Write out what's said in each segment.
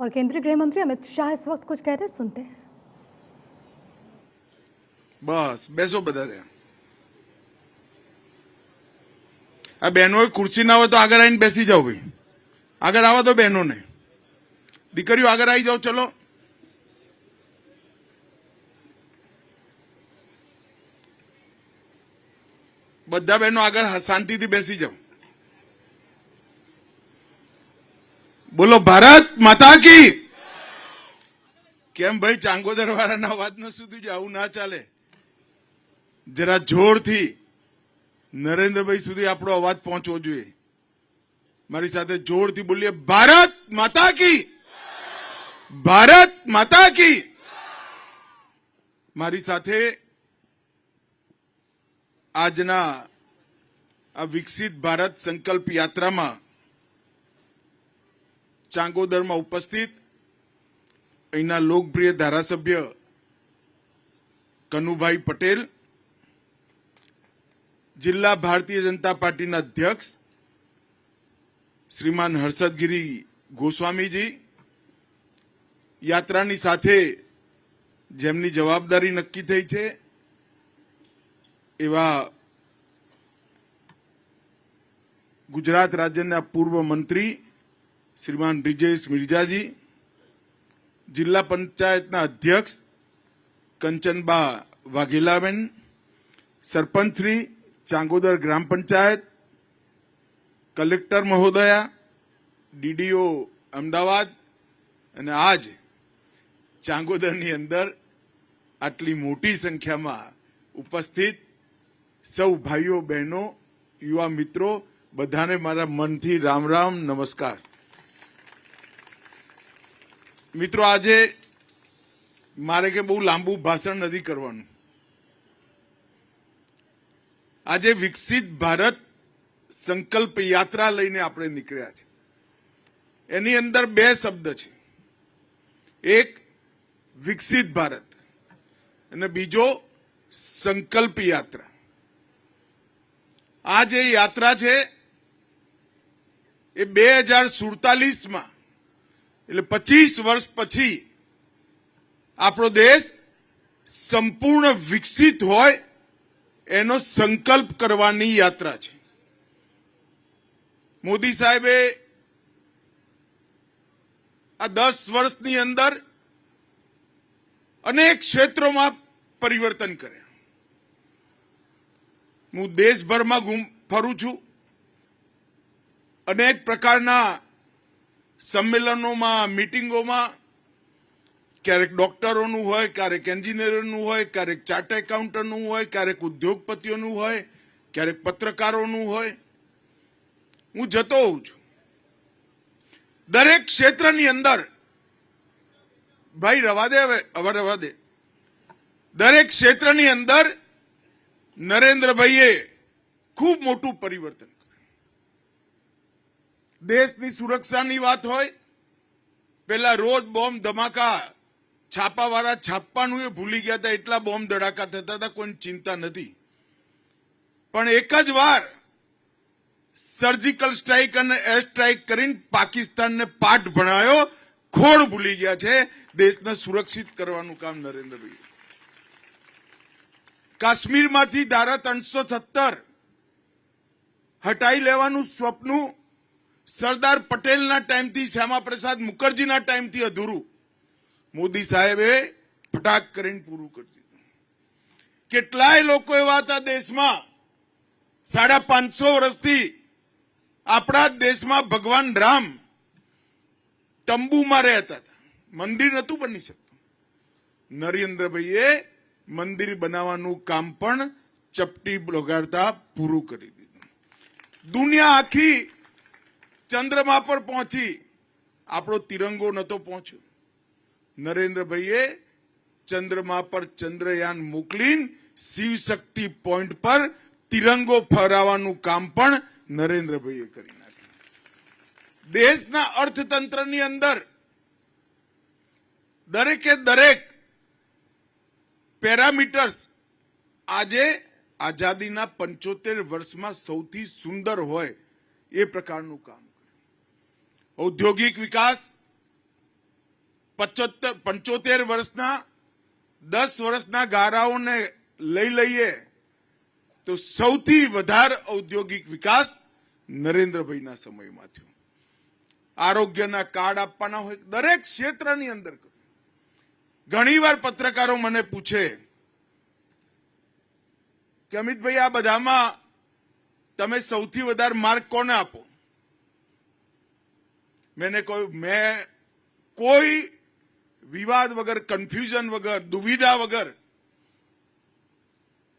और केंद्रीय गृह मंत्री अमित शाह इस वक्त कुछ कह रहे हैं, सुनते हैं। बस बेसो बता दे। आ बहनों कुर्सी ना हो तो आगे आईने बेसी जाओ भाई। आगे आवा तो बहनों ने दीकरीओ आगे आई जाओ। चलो बधा बहनों आगे शांति थी बेसी जाओ। बोलो भारत माता की। केम भाई चांगोदर वाला ना अवाज न सुधी जाऊ ना चाले। जरा जोर थी नरेंद्र भाई सुधी आपणो अवाज पहोंचवो जोईए। मारी साथे जोर थी बोलिए भारत माता की, भारत माता की। मारी साथे आजना आ विकसित भारत संकल्प यात्रा में चांगोदर में उपस्थित अहींना लोकप्रिय धारासभ्य कनुभाई पटेल, जिला भारतीय जनता पार्टी अध्यक्ष श्रीमान हर्षदगिरी गोस्वामी जी, यात्रानी साथे जेमनी जवाबदारी नक्की थई छे एवा गुजरात राज्यना पूर्व मंत्री श्रीमान ब्रिजेश मिर्जाजी, जिला पंचायतना अध्यक्ष कंचनबा वाघेलाबेन, सरपंच श्री चांगोदर ग्राम पंचायत, कलेक्टर महोदया, डीडीओ अमदावाद અને આજ ચાંગોદરની અંદર આટલી મોટી સંખ્યામાં ઉપસ્થિત સૌ ભાઈઓ બહેનો યુવા મિત્રો બધાને મારા મનથી રામ રામ નમસ્કાર। મિત્રો આજે મારે કે બહુ લાંબુ ભાષણ નથી કરવાનું। આજે વિકસિત ભારત સંકલ્પ યાત્રા લઈને આપણે નીકળ્યા છે। એની અંદર બે શબ્દ છે, એક વિકસિત ભારત અને બીજો સંકલ્પ યાત્રા। આ જે યાત્રા છે એ 2047 માં એટલે 25 વર્ષ પછી આપણો દેશ સંપૂર્ણ વિકસિત હોય એનો સંકલ્પ કરવાની યાત્રા છે। મોદી સાહેબે આ 10 વર્ષની અંદર અનેક ક્ષેત્રોમાં પરિવર્તન કર્યા। હું દેશભરમાં ફરું છું, અનેક પ્રકારના સંમેલનોમાં, મીટિંગોમાં, ક્યારેક ડોક્ટરોનું હોય, ક્યારેક એન્જિનિયરોનું હોય, ક્યારેક ચાર્ટર્ડ એકાઉન્ટન્ટનું હોય, ક્યારેક ઉદ્યોગપતિઓનું હોય, ક્યારેક પત્રકારોનું હોય। હું જતો હોઉં છું। દરેક ક્ષેત્રની અંદર ભાઈ રવા દે, હવે રવા દે, દરેક ક્ષેત્રની અંદર નરેન્દ્રભાઈએ ખૂબ મોટું પરિવર્તન કર્યું। દેશની સુરક્ષાની વાત હોય, પેલા રોજ બોમ્બ ધમાકા છાપાવાળા છાપવાનું એ ભૂલી ગયા હતા, એટલા બોમ્બ ધડાકા થતા હતા, કોઈ ચિંતા નથી। પણ એક જ વાર સર્જિકલ સ્ટ્રાઇક અને એર સ્ટ્રાઇક કરીને પાકિસ્તાનને પાઠ ભણાયો, ખોડ ભૂલી ગયા છે। દેશને સુરક્ષિત કરવાનું કામ નરેન્દ્રભાઈ। કાશ્મીરમાંથી ધારા 370 હટાઈ લેવાનું સ્વપ્ન સરદાર પટેલના ટાઈમથી, શ્યામાપ્રસાદ મુખર્જીના ટાઈમથી અધૂરું મોદી સાહેબે ફટાક કરીને પૂરું કરી દીધું। કેટલાય લોકો એવા હતા દેશમાં 550 વર્ષથી આપણા દેશમાં ભગવાન રામ તંબુમાં રહેતા હતા, મંદિર નતું બની શકતું। નરેન્દ્રભાઈએ મંદિર બનાવવાનું કામ પણ ચપટી લગાડતા પૂરું કરી દીધું। દુનિયા આખી ચંદ્रमा પર પહોંચી, આપણો તિરંગો નતો પહોંચ્યો। નરેન્દ્રભાઈએ ચંદ્रमा પર ચંદ્રયાન મોકલીને શિવ શક્તિ પોઈન્ટ પર તિરંગો ફહરાવવાનું કામ પણ નરેન્દ્રભાઈએ કરી નાખ્યું। દેશના અર્થતંત્રની અંદર દરેકે દરેક પેરામીટર્સ આજે આઝાદીના 75 વર્ષમાં સૌથી સુંદર હોય એ પ્રકારનું કામ કર્યું। ઔદ્યોગિક વિકાસ, 75 વર્ષના 10 વર્ષના ગારાઓને લઈ લઈએ તો સૌથી વધારે ઔદ્યોગિક વિકાસ નરેન્દ્રભાઈના સમયમાં થયો. આરોગ્યના કાર્ડ આપવાના હોય દરેક ક્ષેત્રની અંદર. ઘણીવાર પત્રકારો મને પૂછે કે અમિતભાઈ આ બધામાં તમે સૌથી વધારે માર્ક કોને આપો? મેં કોઈ વિવાદ વગર, કન્ફ્યુઝન વગર, દુવિધા વગર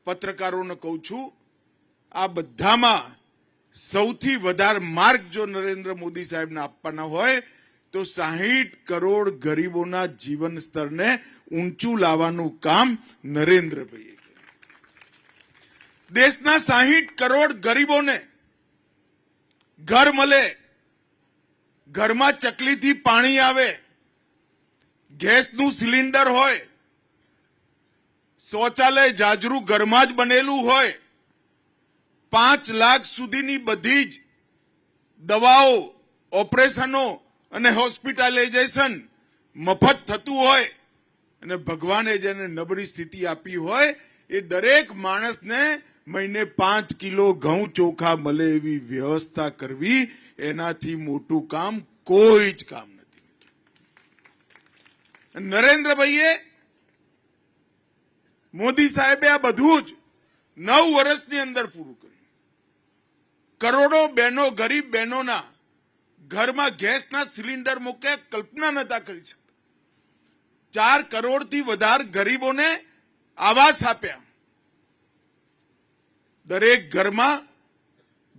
પત્રકારોને કહું છું, આ બધામાં સૌથી વધારે માર્ક જો નરેન્દ્ર મોદી સાહેબને આપવાના હોય તો 60 કરોડ ગરીબોના જીવન સ્તરને ઊંચું લાવવાનું કામ નરેન્દ્રભાઈએ કર્યું. દેશના 60 કરોડ ગરીબોને ઘર મળે, ઘરમાં ચકલીથી પાણી આવે, ગેસનું સિલિન્ડર હોય, શૌચાલય જાજરૂ ઘરમાં જ બનેલું હોય, 5 લાખ સુધીની બધી જ દવાઓ, ઓપરેશનો અને હોસ્પિટલાઇઝેશન મફત થતું હોય અને ભગવાને જેને નબળી સ્થિતિ આપી હોય એ દરેક માણસને મહિને 5 કિલો ઘઉં ચોખા મળે એવી વ્યવસ્થા કરવી, એનાથી મોટું કામ કોઈ જ કામ નથી. નરેન્દ્રભાઈએ, મોદી સાહેબે આ બધું જ 9 વર્ષની અંદર પૂરું કર્યું. કરોડો બહેનો, ગરીબ બહેનોના ઘરમાં ગેસના સિલિન્ડર મૂકે કલ્પના નતા કરી શકતા. 4 કરોડથી વધારે ગરીબોને આવાસ આપ્યા. દરેક ઘરમાં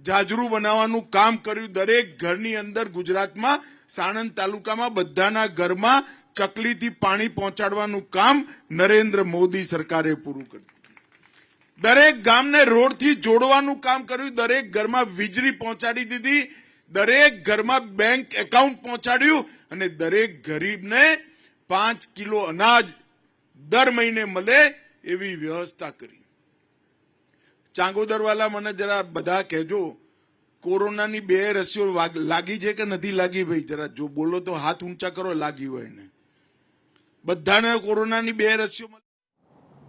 જાજરૂ બનાવવાનું કામ કર્યું. દરેક ઘરની અંદર ગુજરાતમાં સાણંદ તાલુકામાં બધાના ઘરમાં ચકલીથી પાણી પહોંચાડવાનું કામ નરેન્દ્ર મોદી સરકારે પૂરું કર્યું. દરેક ગામને રોડથી જોડવાનું કામ કર્યું. દરેક ઘરમાં વીજળી પહોંચાડી દીધી. દરેક ઘરમાં બેંક એકાઉન્ટ પહોંચાડ્યું અને દરેક ગરીબને 5 કિલો અનાજ દર મહિને મળે એવી વ્યવસ્થા કરી. ચાંગોદરવાલા, મને જરા બધા કહેજો, કોરોનાની 2 રસીઓ લાગી છે કે નથી લાગી? ભાઈ જરા જો બોલો તો હાથ ઊંચા કરો, લાગી હોય ને. બધાને કોરોનાની 2 રસીઓ